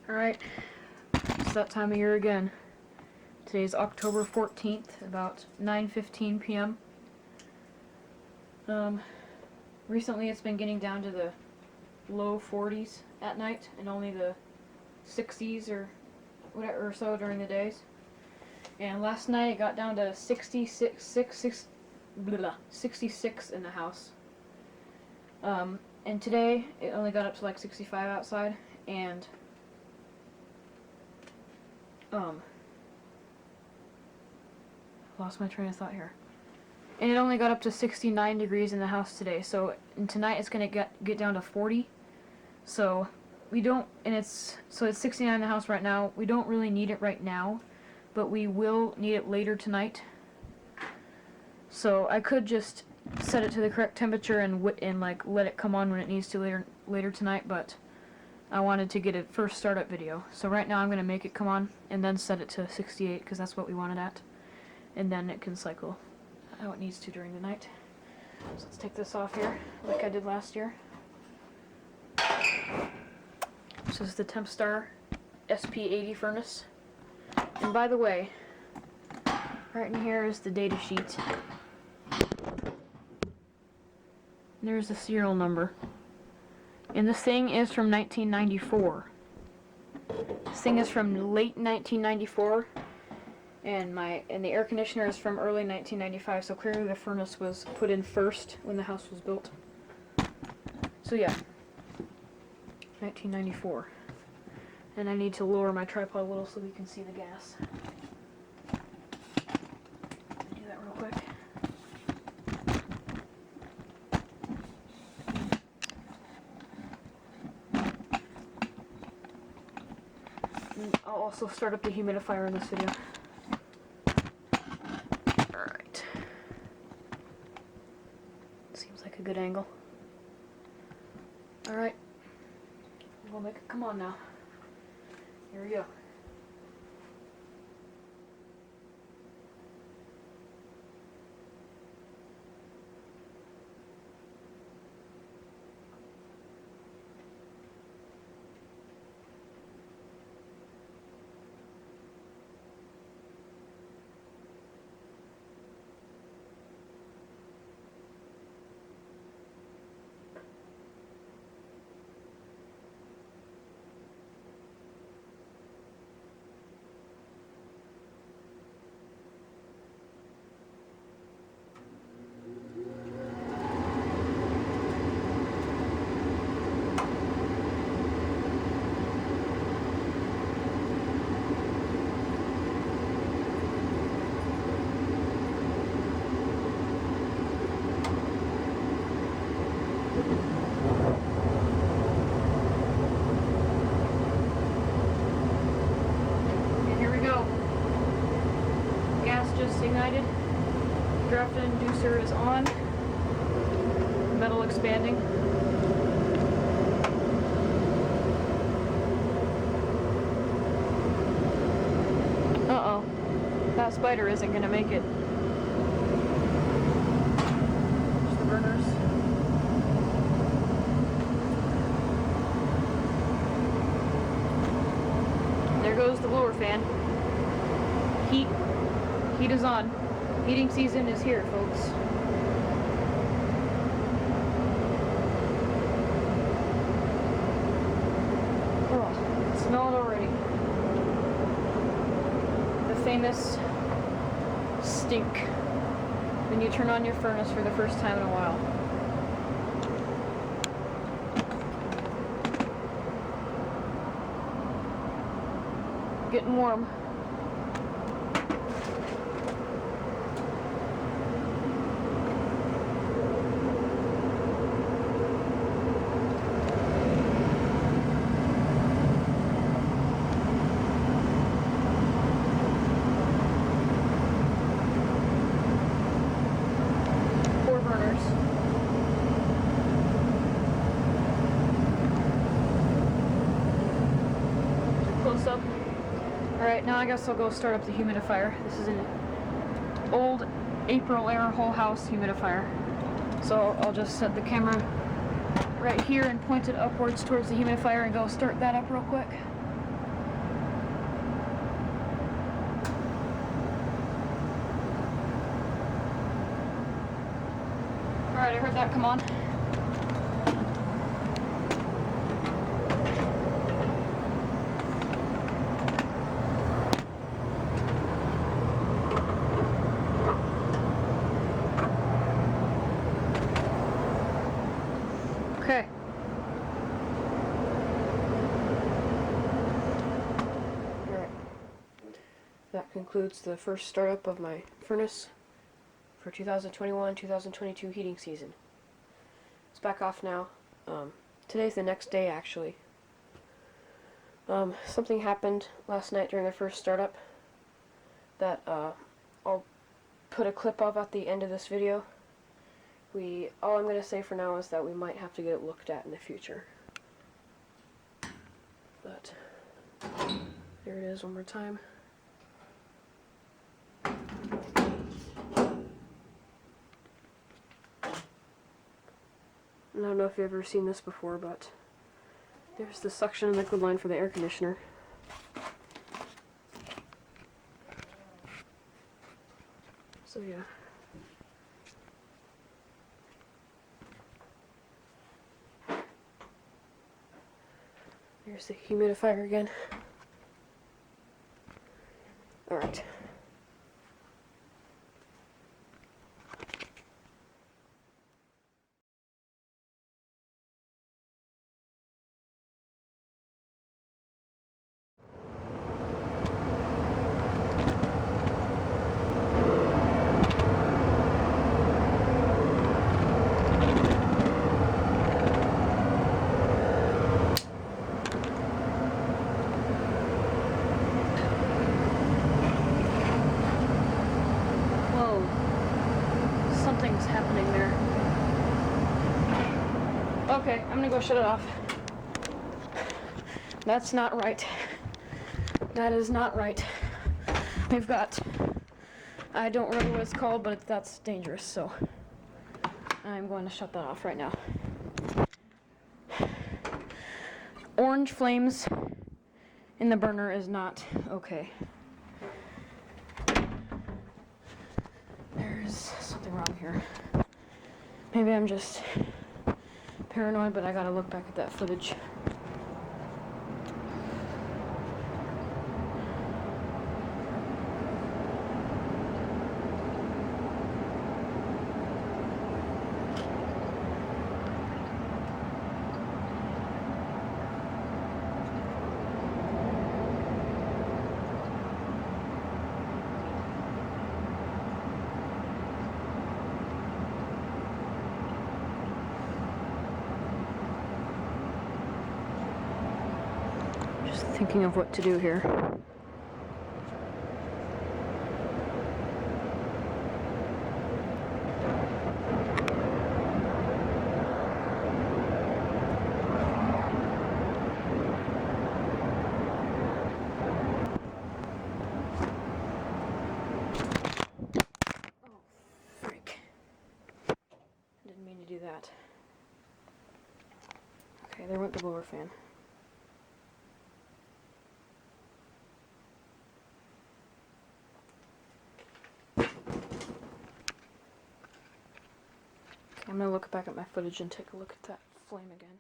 Alright, it's that time of year again. Today's October 14th, about 9:15 p.m. Recently it's been getting down to the low 40s at night and only the 60s or whatever or so during the days. And last night it got down to 66 in the house. And today it only got up to like 65 outside, and lost my train of thought here. And it only got up to 69 degrees in the house today. So and tonight it's gonna get down to 40. So we don't, and it's 69 in the house right now. We don't really need it right now, but we will need it later tonight. So I could just set it to the correct temperature and like let it come on when it needs to later tonight, but I wanted to get a first startup video. So right now I'm gonna make it come on and then set it to 68 because that's what we wanted at, and then it can cycle how it needs to during the night. So let's take this off here like I did last year. This is the Tempstar SP80 furnace. And by the way, right in here is the data sheet. There's the serial number. And this thing is from 1994. This thing is from late 1994. And the air conditioner is from early 1995, so clearly the furnace was put in first when the house was built. So yeah, 1994. And I need to lower my tripod a little so we can see the gas. Do that real quick. And I'll also start up the humidifier in this video. Alright. Seems like a good angle. Alright. We'll make it come on now. Here we go. Ignited. Draft inducer is on. Metal expanding. Uh-oh. That spider isn't gonna make it. There's the burners. There goes the blower fan. Heat is on. Heating season is here, folks. Oh, smell it already. The famous stink when you turn on your furnace for the first time in a while. Getting warm. Close up. Alright, now I guess I'll go start up the humidifier. This is an old April Air whole house humidifier. So I'll just set the camera right here and point it upwards towards the humidifier and go start that up real quick. Alright, I heard that come on. Okay. Alright. That concludes the first startup of my furnace for 2021-2022 heating season. It's back off now. Today's the next day, actually. Something happened last night during the first startup that I'll put a clip of at the end of this video. All I'm going to say for now is that we might have to get it looked at in the future. But there it is one more time. I don't know if you've ever seen this before, but there's the suction and liquid line for the air conditioner. So yeah. There's the humidifier again. Alright. Something's happening there. Okay, I'm gonna go shut it off. That's not right. That is not right. We've got, I don't remember what it's called, but that's dangerous, so I'm going to shut that off right now. Orange flames in the burner is not okay. There's something wrong here. Maybe I'm just paranoid, but I gotta look back at that footage. Thinking of what to do here. Oh, freak. Didn't mean to do that. Okay, there went the blower fan. I'm gonna look back at my footage and take a look at that flame again.